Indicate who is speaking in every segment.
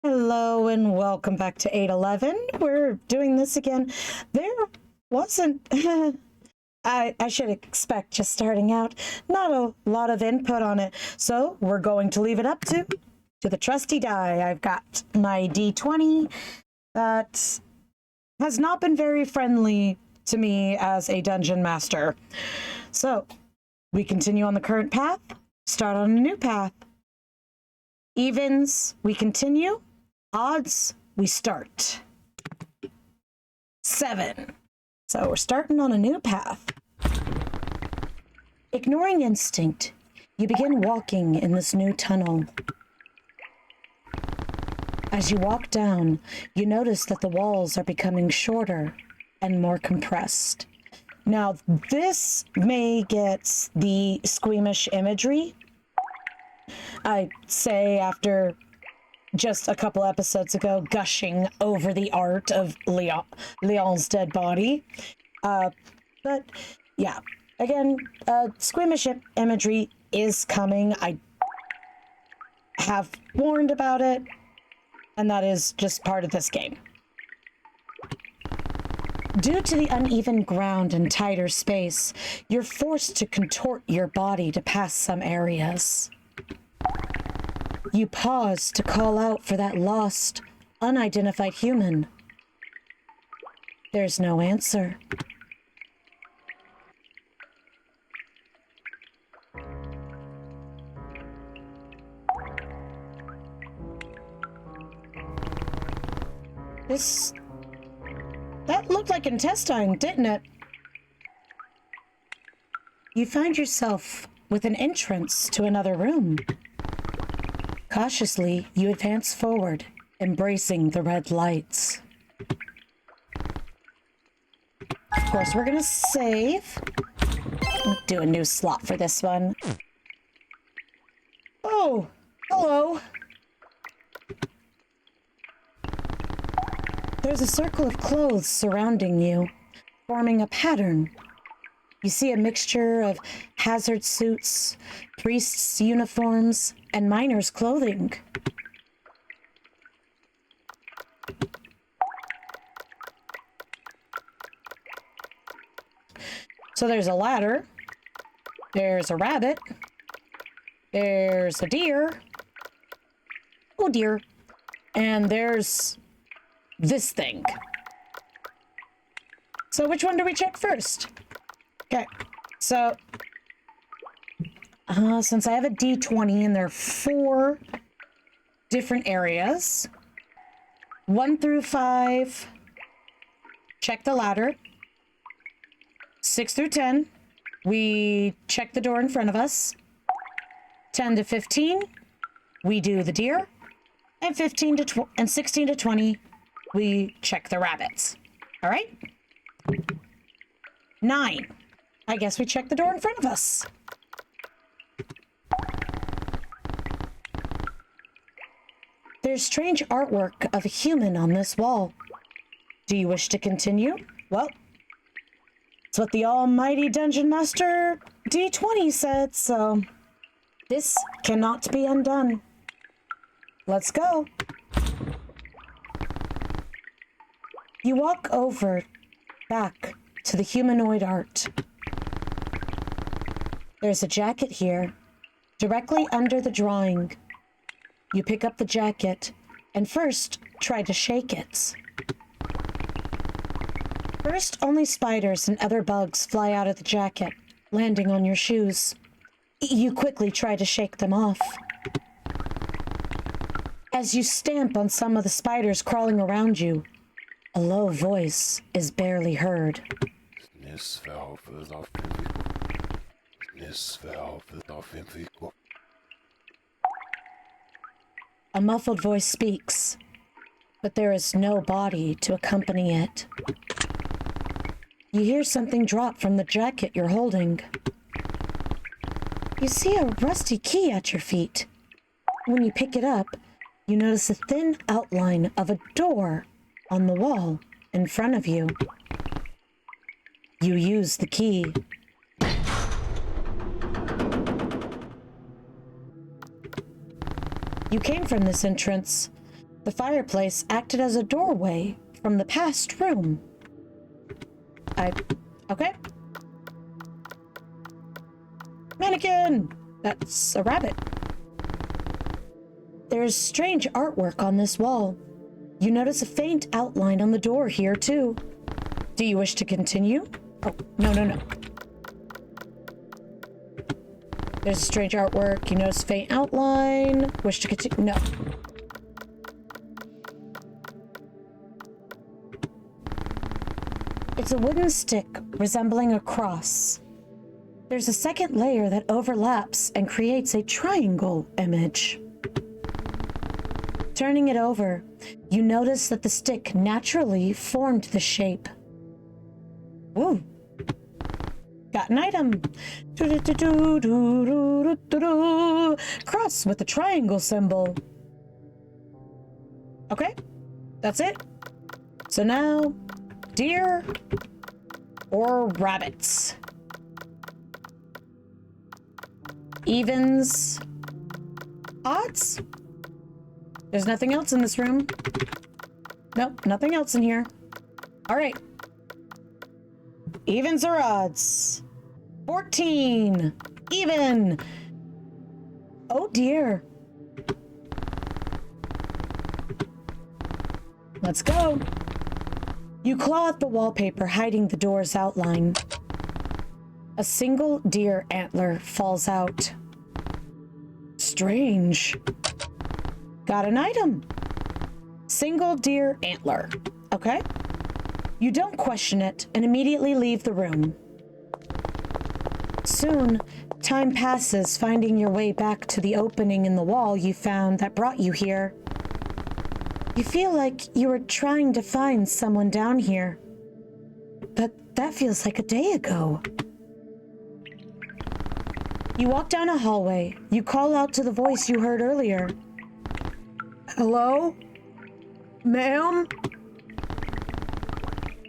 Speaker 1: Hello and welcome back to 811. We're doing this again. There wasn't, I should expect just starting out, not a lot of input on it. So we're going to leave it up to the trusty die. I've got my D20 that has not been very friendly to me as a dungeon master. So we continue on the current path, start on a new path. Evens, we continue. Odds, we start. 7. So we're starting on a new path. Ignoring instinct, you begin walking in this new tunnel. As you walk down, you notice that the walls are becoming shorter and more compressed. Now, this may get the squeamish imagery. I'd say after just a couple episodes ago, gushing over the art of Leon's dead body. But yeah, again, squeamish imagery is coming. I have warned about it, and that is just part of this game. Due to the uneven ground and tighter space, you're forced to contort your body to pass some areas. You pause to call out for that lost, unidentified human. There's no answer. That looked like intestine, didn't it? You find yourself with an entrance to another room. Cautiously, you advance forward, embracing the red lights. Of course, we're gonna save. Do a new slot for this one. Oh, hello. There's a circle of clothes surrounding you, forming a pattern. You see a mixture of hazard suits, priests' uniforms, and miners' clothing. So there's a ladder, there's a rabbit, there's a deer, oh dear, and there's this thing. So which one do we check first? Okay, so since I have a D20 and there are 4 different areas, 1 through 5, check the ladder. 6 through 10, we check the door in front of us. 10 to 15, we do the deer. And 16 to 20, we check the rabbits. All right? 9. I guess we check the door in front of us. There's strange artwork of a human on this wall. Do you wish to continue? Well, it's what the almighty Dungeon Master D20 said, so this cannot be undone. Let's go. You walk over back to the humanoid art. There's a jacket here, directly under the drawing. You pick up the jacket and first try to shake it. First, only spiders and other bugs fly out of the jacket, landing on your shoes. You quickly try to shake them off. As you stamp on some of the spiders crawling around you, a low voice is barely heard. A muffled voice speaks, but there is no body to accompany it. You hear something drop from the jacket you're holding. You see a rusty key at your feet. When you pick it up, you notice a thin outline of a door on the wall in front of you. You use the key. You came from this entrance. The fireplace acted as a doorway from the past room. Okay. Mannequin! That's a rabbit. There's strange artwork on this wall. You notice a faint outline on the door here, too. Do you wish to continue? Oh, no. There's strange artwork. You notice a faint outline. Wish to continue? No. It's a wooden stick resembling a cross. There's a second layer that overlaps and creates a triangle image. Turning it over, you notice that the stick naturally formed the shape. Woo! Got an item. Cross with the triangle symbol. Okay, that's it. So now, deer or rabbits? Evens, odds? There's nothing else in this room. Nope, nothing else in here. All right. Evens or odds? 14. Even. Oh dear. Let's go. You claw at the wallpaper, hiding the door's outline. A single deer antler falls out. Strange. Got an item. Single deer antler. Okay. You don't question it and immediately leave the room. Soon, time passes, finding your way back to the opening in the wall you found that brought you here. You feel like you were trying to find someone down here. But that feels like a day ago. You walk down a hallway. You call out to the voice you heard earlier. Hello? Ma'am?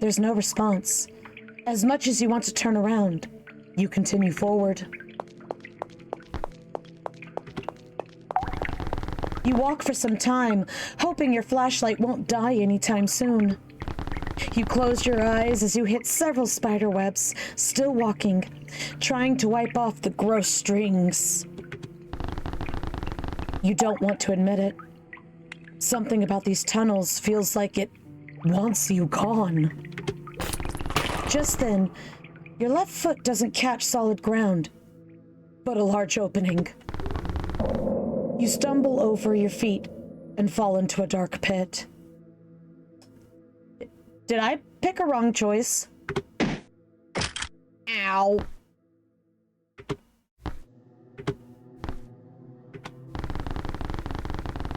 Speaker 1: There's no response. As much as you want to turn around, you continue forward. You walk for some time, hoping your flashlight won't die anytime soon. You close your eyes as you hit several spider webs, still walking, trying to wipe off the gross strings. You don't want to admit it. Something about these tunnels feels like it wants you gone. Just then, your left foot doesn't catch solid ground, but a large opening. You stumble over your feet and fall into a dark pit. Did I pick a wrong choice? Ow.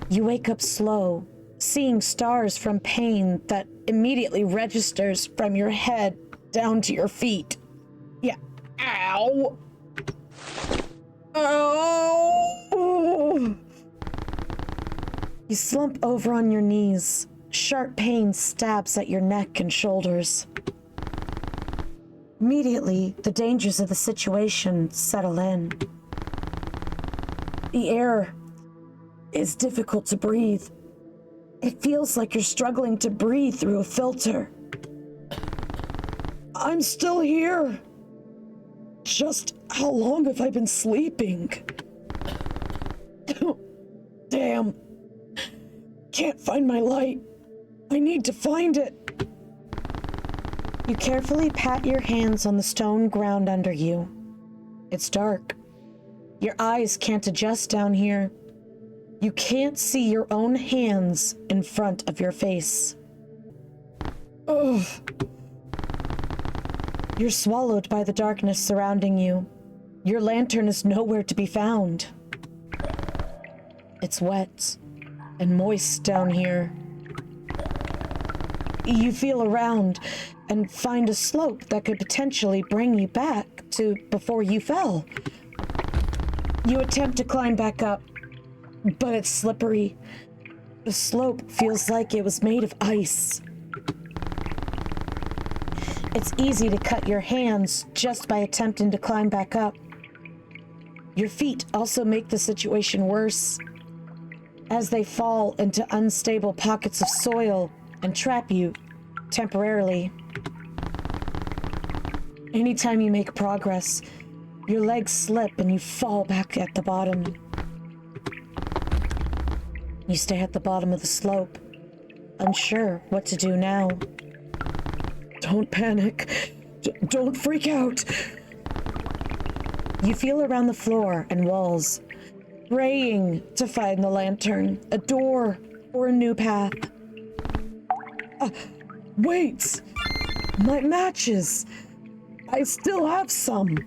Speaker 1: You wake up slow, seeing stars from pain that immediately registers from your head down to your feet. Yeah. Ow. Oh. You slump over on your knees. Sharp pain stabs at your neck and shoulders. Immediately, the dangers of the situation settle in. The air is difficult to breathe. It feels like you're struggling to breathe through a filter. I'm still here. Just how long have I been sleeping? Damn. Can't find my light. I need to find it. You carefully pat your hands on the stone ground under you. It's dark. Your eyes can't adjust down here. You can't see your own hands in front of your face. Ugh. You're swallowed by the darkness surrounding you. Your lantern is nowhere to be found. It's wet and moist down here. You feel around and find a slope that could potentially bring you back to before you fell. You attempt to climb back up, but it's slippery. The slope feels like it was made of ice. It's easy to cut your hands just by attempting to climb back up. Your feet also make the situation worse. as they fall into unstable pockets of soil and trap you temporarily. Anytime you make progress, your legs slip and you fall back at the bottom. You stay at the bottom of the slope, unsure what to do now. Don't panic. Don't freak out. You feel around the floor and walls, praying to find the lantern, a door, or a new path. Wait! My matches! I still have some!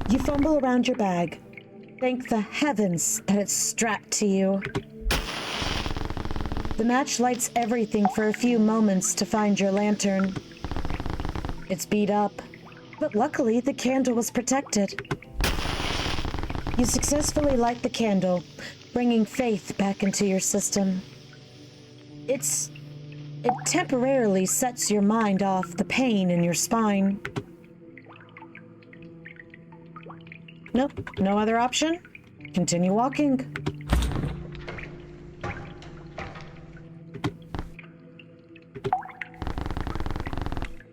Speaker 1: You fumble around your bag. Thank the heavens that it's strapped to you. The match lights everything for a few moments to find your lantern. It's beat up, but luckily the candle was protected. You successfully light the candle, bringing faith back into your system. It temporarily sets your mind off the pain in your spine. Nope, no other option. Continue walking.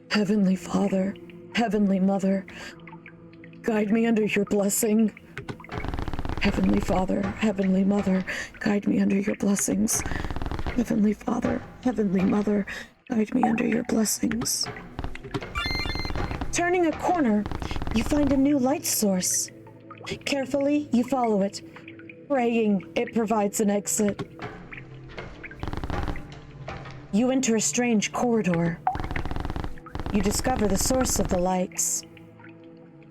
Speaker 1: Heavenly Father, Heavenly Mother, guide me under your blessing. Heavenly Father, Heavenly Mother, guide me under your blessings. Heavenly Father, Heavenly Mother, guide me under your blessings. Turning a corner, you find a new light source. Carefully, you follow it, praying it provides an exit. You enter a strange corridor. You discover the source of the lights.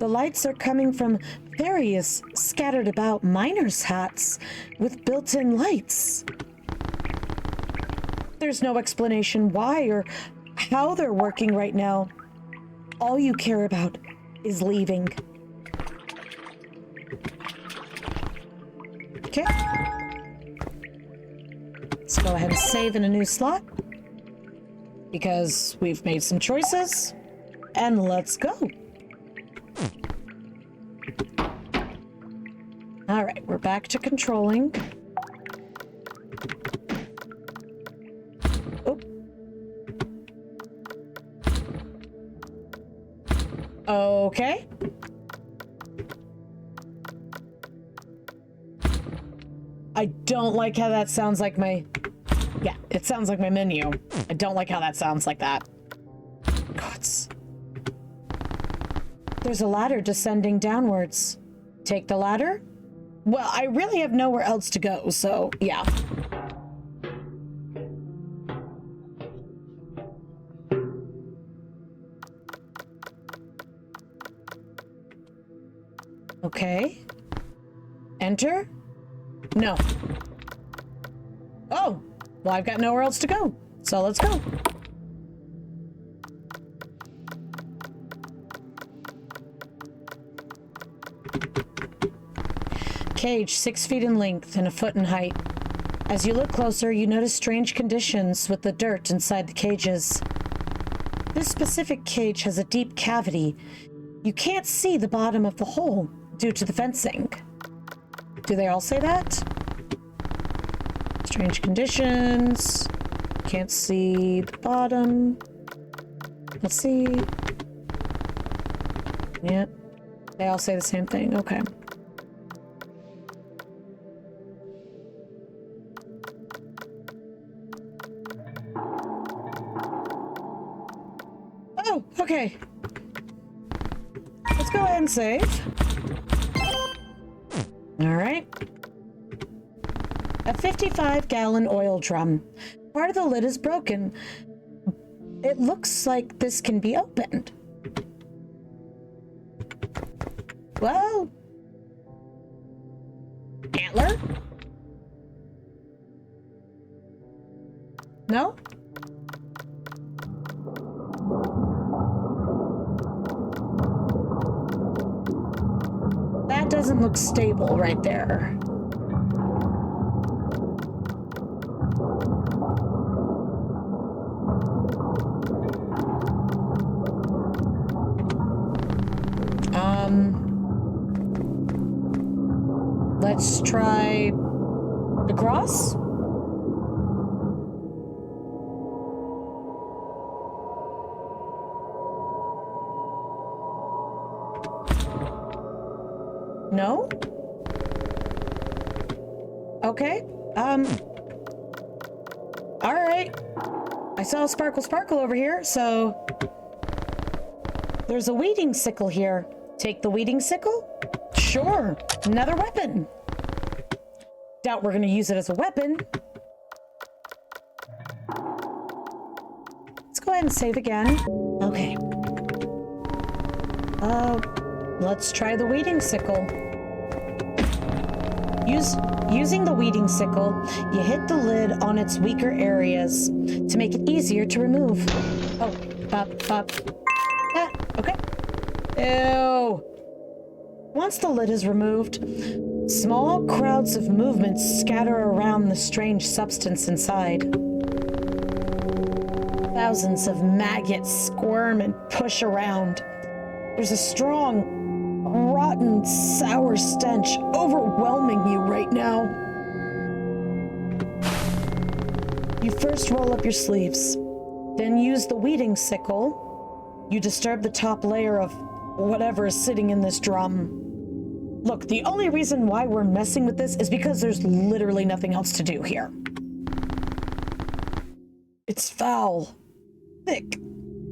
Speaker 1: The lights are coming from various scattered about miners' hats with built-in lights. There's no explanation why or how they're working right now. All you care about is leaving. Okay. Let's go ahead and save in a new slot, because we've made some choices, and let's go. All right, we're back to controlling. Oh. Okay. I don't like how that sounds like my... Yeah, it sounds like my menu. I don't like how that sounds like that. Gods. There's a ladder descending downwards. Take the ladder? Well, I really have nowhere else to go, so yeah. Okay. Enter? No. Oh! Well, I've got nowhere else to go, so let's go. Cage 6 feet in length and a foot in height. As you look closer, you notice strange conditions with the dirt inside the cages. This specific cage has a deep cavity. You can't see the bottom of the hole due to the fencing. Do they all say that? Strange conditions. Can't see the bottom. Let's see. Yep. They all say the same thing. Okay. Oh, okay. Let's go ahead and save. All right. A 55-gallon oil drum. Part of the lid is broken. It looks like this can be opened. Well... Antler? No? That doesn't look stable right there. Let's try Across? No? Okay. All right. I saw a sparkle over here, so there's a weeding sickle here. Take the weeding sickle? Sure. Another weapon. Doubt we're gonna use it as a weapon. Let's go ahead and save again. Okay. Let's try the weeding sickle. Using the weeding sickle, you hit the lid on its weaker areas to make it easier to remove. Oh, okay. Ew. Once the lid is removed, small crowds of movements scatter around the strange substance inside. Thousands of maggots squirm and push around. There's a strong, rotten, sour stench overwhelming you right now. You first roll up your sleeves, then use the weeding sickle. You disturb the top layer of whatever is sitting in this drum. Look, the only reason why we're messing with this is because there's literally nothing else to do here. It's foul, thick,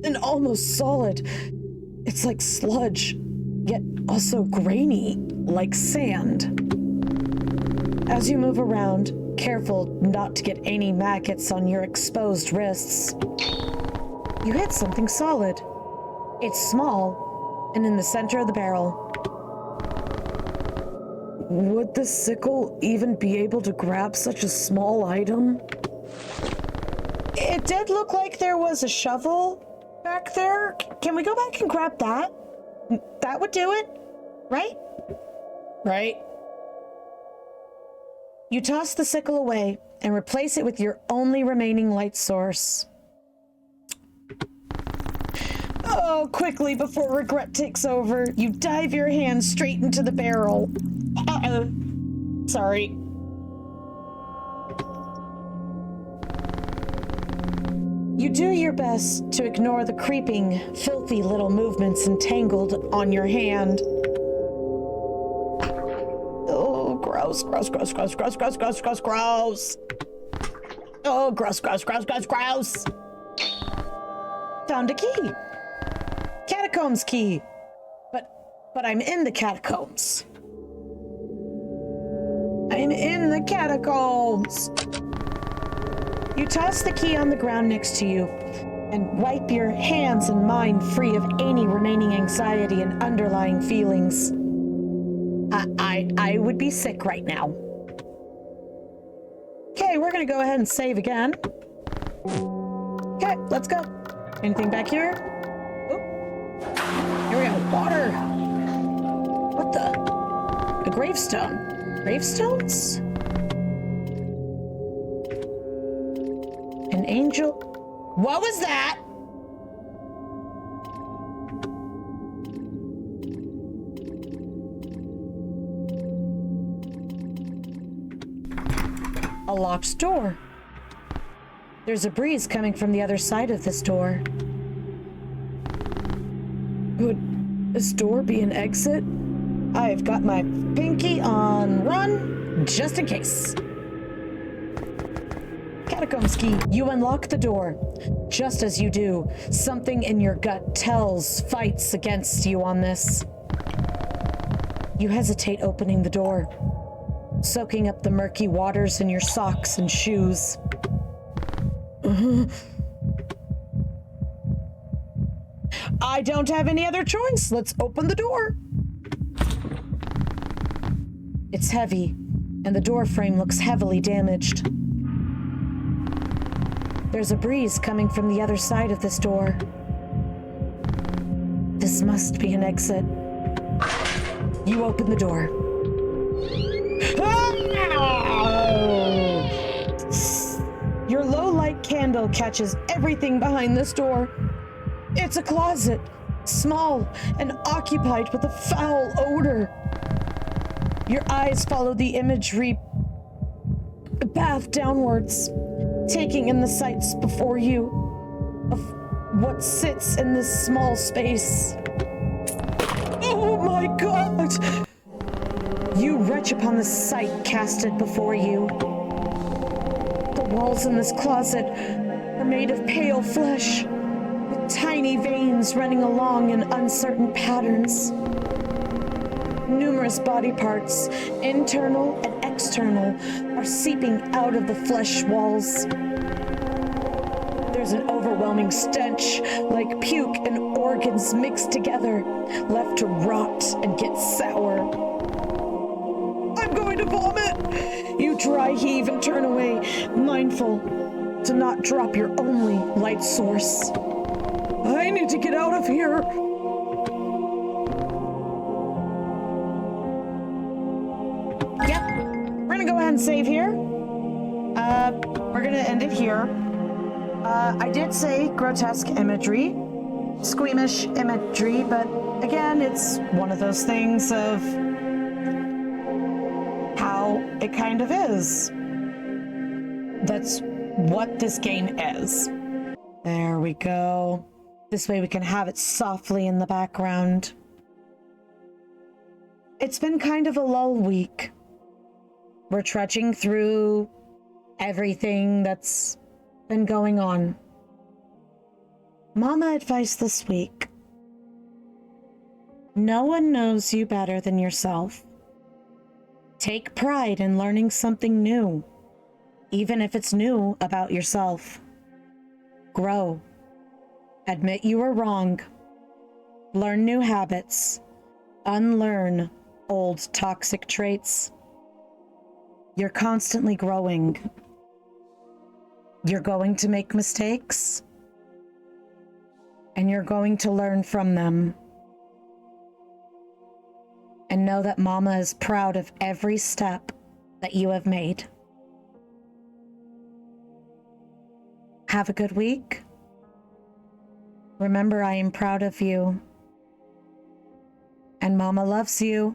Speaker 1: and almost solid. It's like sludge, yet also grainy, like sand. As you move around, careful not to get any maggots on your exposed wrists, you hit something solid. It's small and in the center of the barrel. Would the sickle even be able to grab such a small item? It did look like there was a shovel back there. Can we go back and grab that? That would do it, right? Right. You toss the sickle away and replace it with your only remaining light source. Oh, quickly before regret takes over, you dive your hand straight into the barrel. Sorry. You do your best to ignore the creeping, filthy little movements entangled on your hand. Oh, gross, gross, gross, gross, gross, gross, gross, gross, gross. Oh, gross, gross, gross, gross, gross. Found a key. Catacombs key. But I'm in the catacombs. I'm in the catacombs. You toss the key on the ground next to you and wipe your hands and mind free of any remaining anxiety and underlying feelings. I would be sick right now. Okay, we're gonna go ahead and save again. Okay, let's go. Anything back here? Oh, here we go. Water. What the? A gravestone. Gravestones? An angel? What was that? A locked door. There's a breeze coming from the other side of this door. Could this door be an exit? I've got my pinky on run, just in case. Catacombs key. You unlock the door. Just as you do, something in your gut fights against you on this. You hesitate opening the door, soaking up the murky waters in your socks and shoes. I don't have any other choice. Let's open the door. It's heavy, and the door frame looks heavily damaged. There's a breeze coming from the other side of this door. This must be an exit. You open the door. Your low-light candle catches everything behind this door. It's a closet, small and occupied with a foul odor. Your eyes follow the imagery path downwards, taking in the sights before you of what sits in this small space. Oh my God! You retch upon the sight casted before you. The walls in this closet are made of pale flesh, with tiny veins running along in uncertain patterns. Numerous body parts, internal and external, are seeping out of the flesh walls. There's an overwhelming stench, like puke and organs mixed together, left to rot and get sour. I'm going to vomit! You dry heave and turn away, mindful to not drop your only light source. I need to get out of here! Yep, we're gonna go ahead and save here. We're gonna end it here. I did say grotesque imagery, squeamish imagery, but again, it's one of those things of how it kind of is. That's what this game is. There we go. This way we can have it softly in the background. It's been kind of a lull week. We're trudging through everything that's been going on. Mama advice this week. No one knows you better than yourself. Take pride in learning something new, even if it's new about yourself. Grow. Admit you were wrong. Learn new habits. Unlearn old toxic traits. You're constantly growing. You're going to make mistakes, and you're going to learn from them. And know that Mama is proud of every step that you have made. Have a good week. Remember, I am proud of you. And Mama loves you.